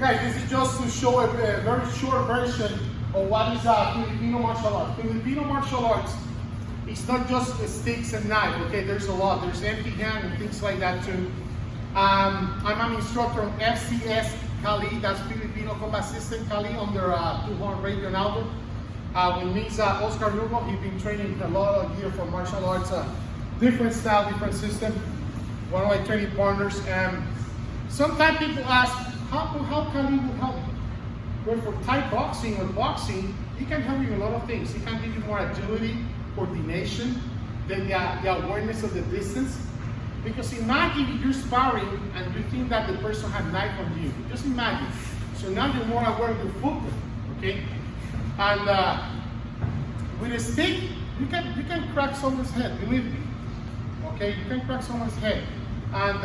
Guys, this is just to show a very short version of what is Filipino martial art. Filipino martial arts, it's not just sticks and knife, okay? There's a lot. There's empty hand and things like that too. I'm an instructor on FCS Cali, that's Filipino Combat System Cali under 200 Radio album. With me is Oscar Lugo. He's been training a lot of years for martial arts, different style, different system. One of my training partners. Sometimes people ask, how Cali will help you? Well, for Thai boxing or boxing, it can help you in a lot of things. It can give you more agility, coordination, then the awareness of the distance. Because imagine if you're sparring and you think that the person had a knife on you. Just imagine. So now you're more aware of your footwork, okay? And with a stick, you can crack someone's head, believe me. Okay, you can crack someone's head. And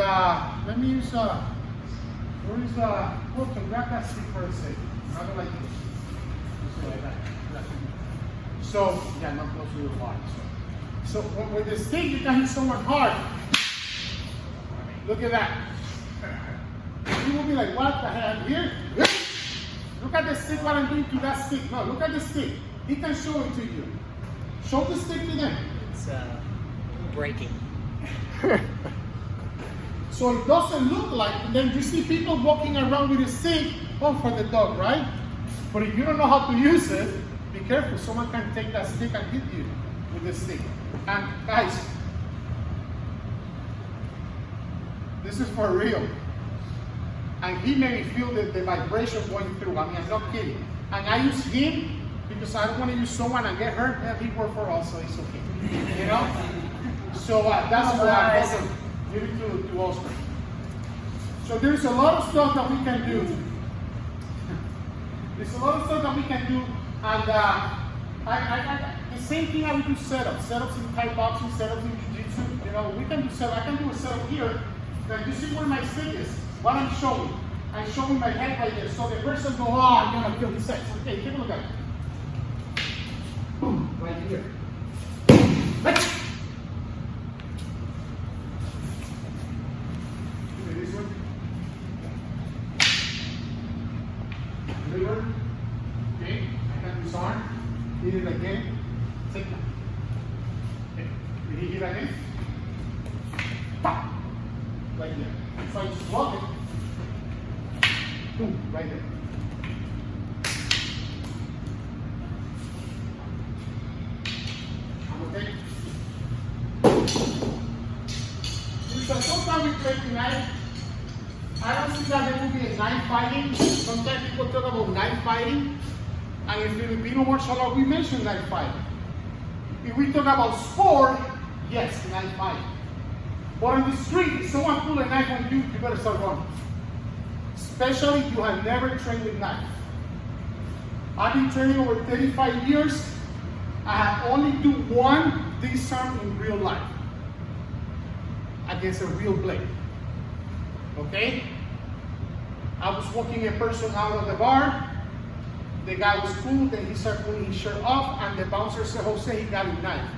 let me use, where is well, can grab that stick for a second. Not like this. Just like that. So, yeah, not close to your body. So with the stick, you can hit someone hard. Look at that. You will be like, what the hell? Here? Look at the stick, what I'm doing to that stick. No, look at the stick. He can show it to you. Show the stick to them. It's breaking. So it doesn't look like, and then you see people walking around with a stick, oh, for the dog, right? But if you don't know how to use it, be careful. Someone can take that stick and hit you with the stick. And guys, this is for real. And he made me feel the vibration going through. I mean, I'm not kidding. And I use him because I don't want to use someone and get hurt. Yeah, he worked for us, so it's okay. You know? So that's why I also give it to Oscar. So there's a lot of stuff that we can do. There's a lot of stuff that we can do. And the same thing I would do setups. Setups in Thai boxing, setups in Jiu-Jitsu. You know, we can do setups. I can do a setup here. Now you see where my stick is. What I'm showing. I'm showing my head right there. So the person goes, oh, I'm gonna kill this sex. Okay, take a look at it. Boom, right here. This one. River. Okay, I can disarm. Hit it again. Take that. Okay. Did he hit again? Pop. Right there. If I just block it, boom, right there. Okay? So sometimes we play tonight. I don't see that there will be a knife fighting. Sometimes people talk about knife fighting. And in Filipino martial art, we mention knife fighting. If we talk about sport, yes, knife fighting. But on the street, if someone pull a knife on you, you better start running. Especially if you have never trained with knife. I've been training over 35 years. I have only do one disarm in real life. Against a real blade. Okay? I was walking a person out of the bar. The guy was cool, then he started pulling his shirt off, and the bouncer said, Jose, he got a knife.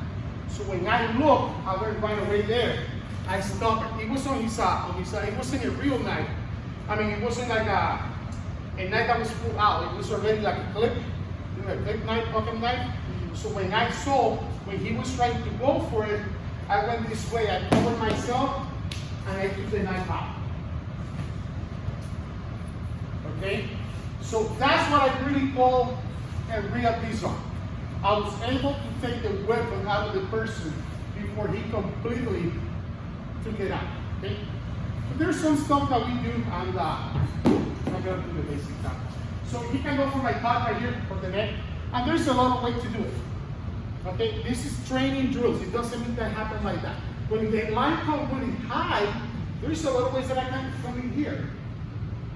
So when I looked, I went right away there. I stopped. It was on his it wasn't a real knife. I mean, it wasn't like a knife that was pulled out. It was already like a clip, you know, a clip knife, pocket knife. So when I saw, when he was trying to go for it, I went this way. I covered myself, and I took the knife out. Okay? So that's what I really call a real disarm. I was able to take the weapon out of the person before he completely took it out. Okay? But there's some stuff that we do, and I'm going to do the basic stuff. So he can go for my pot right here for the neck, and there's a lot of ways to do it. Okay? This is training drills. It doesn't mean that happen like that. When the line comes really high, there's a lot of ways that I can come in here.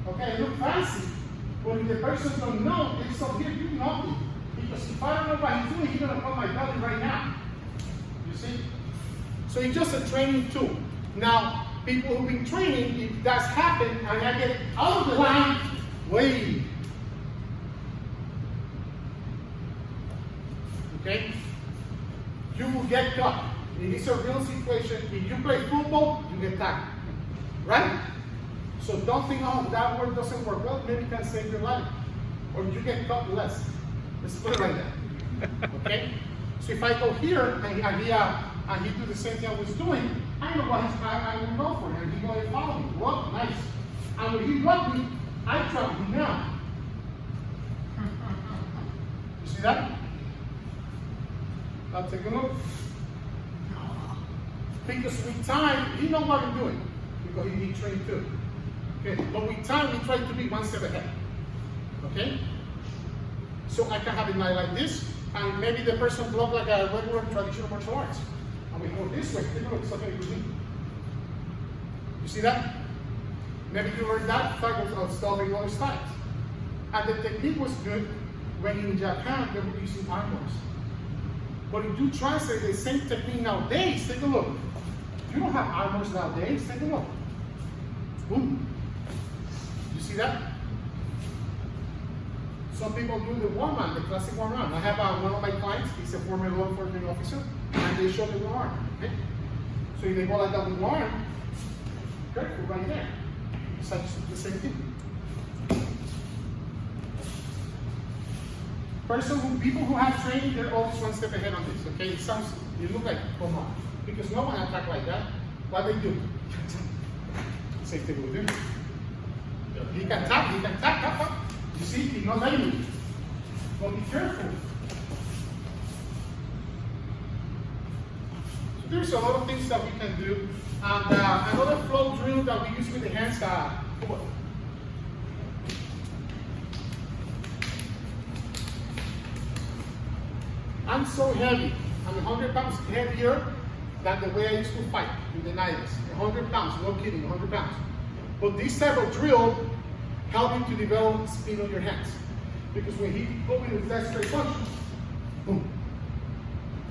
Okay, I look fancy. But if the person don't know, it's up here, you know me. Because if I don't know what he's doing, he's going to put my belly right now. You see? So it's just a training tool. Now, people who've been training, if that's happened, and I get out of the line, wait. Okay? You will get caught. It is a real situation. If you play football, you get tackled. Right? So don't think, oh, that word doesn't work. Well, maybe it can save your life. Or you get cut less. Let's put it like that. Okay? So if I go here and he do the same thing I was doing, I know what I will go for him. He going to follow me. Well, nice. And when he blocked me, I dropped him down. You see that? Now take a look. Because with time, he knows what I'm doing. Because he trained too. Okay? But with time, we try to be one step ahead. Okay? So I can have a night like this, and maybe the person block like a regular traditional martial arts. And we go this way. Take a look, something you see. You see that? Maybe you learn that type of stuff in other styles. And the technique was good when in Japan they were using armors. But if you translate the same technique nowadays, take a look. You don't have armors nowadays, take a look. Boom. You see that? Some people do the one-man, the classic one-man. I have one of my clients, he's a former law enforcement officer, and they show the one arm. Okay? So if they go like that with one arm, careful right there. It's like the same thing. People who have training, they're always one step ahead on this. Okay? It sounds, you look like, come on. Because no one attack like that. What they do? Same thing we do. He can tap. You see, he's not letting you. But be careful. So there's a lot of things that we can do. And another flow drill that we use with the hands. I'm so heavy. I'm 100 pounds heavier than the way I used to fight in the 90s. 100 pounds, no kidding, 100 pounds. But this type of drill helps you to develop speed on your hands. Because when he opened with that straight punch, boom.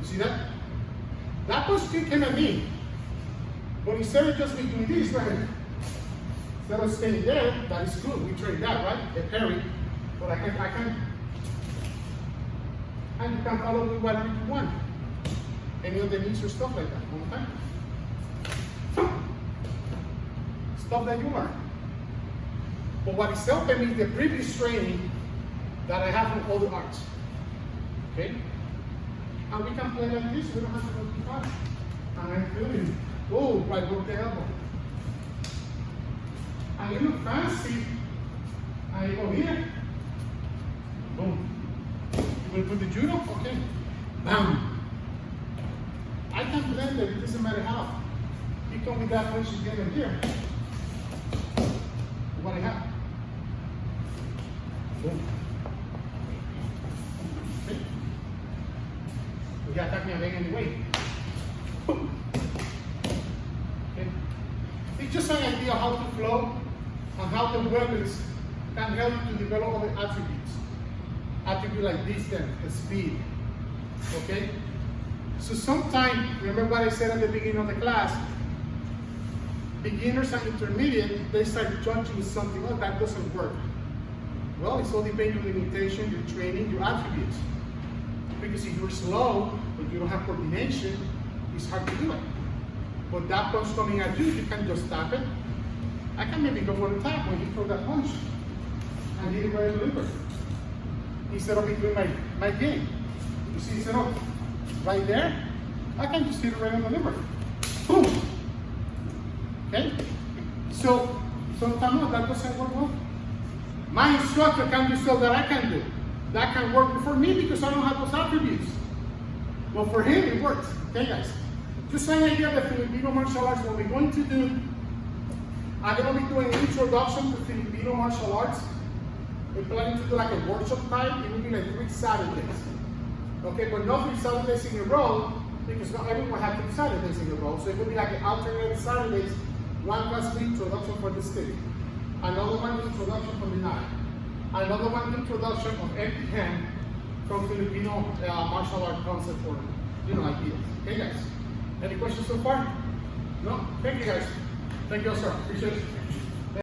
You see that? That punch still came at me. But instead of just me doing this, right? Instead of staying there, that is good. We train that, right? A parry. But I can. And you can follow with whatever you want. Any of the knees or stuff like that. One time. Stuff that you learn. But what is helping me is the previous training that I have from all the arts. Okay? And we can play like this. We don't have to go too fast. And I'm feeling, oh, right, broke the elbow. And you look fancy. And you go here. Boom. You will put the judo? Okay. Bam. I can blend it. It doesn't matter how. You come with that punch again and here. What I have. Boom. Okay. You got attack me again anyway. Boom. Okay. It's just an idea how to flow and how the weapons can help you to develop all the attributes. Attribute like distance and speed. Okay? So sometimes, remember what I said at the beginning of the class, beginners and intermediate, they start judging something, oh, that doesn't work. Well, it's all depending on your limitation, your training, your attributes. Because if you're slow, but you don't have coordination, it's hard to do it. But that punch coming at you, you can just tap it. I can maybe go for the tap when you throw that punch and hit it right in the liver. Instead of doing my game. You see, instead of right there, I can just hit it right on the liver. Boom! Okay? So, sometimes that doesn't work well. My instructor can do stuff that I can do. That can work for me because I don't have those attributes. But for him, it works. Okay, guys? Just an idea of the Filipino martial arts, what we're going to do, I'm going to be doing an introduction to Filipino martial arts. We're planning to do like a workshop type. It will be like 3 Saturdays. Okay, but not 3 Saturdays in a row, because not everyone has 3 Saturdays in a row. So it will be like an alternate Saturdays, one class with introduction for the stick. Another one with introduction from the knife. Another one with introduction of empty hand from Filipino martial art concept or, ideas. Okay, guys? Any questions so far? No? Thank you, guys. Thank you, sir. Appreciate it.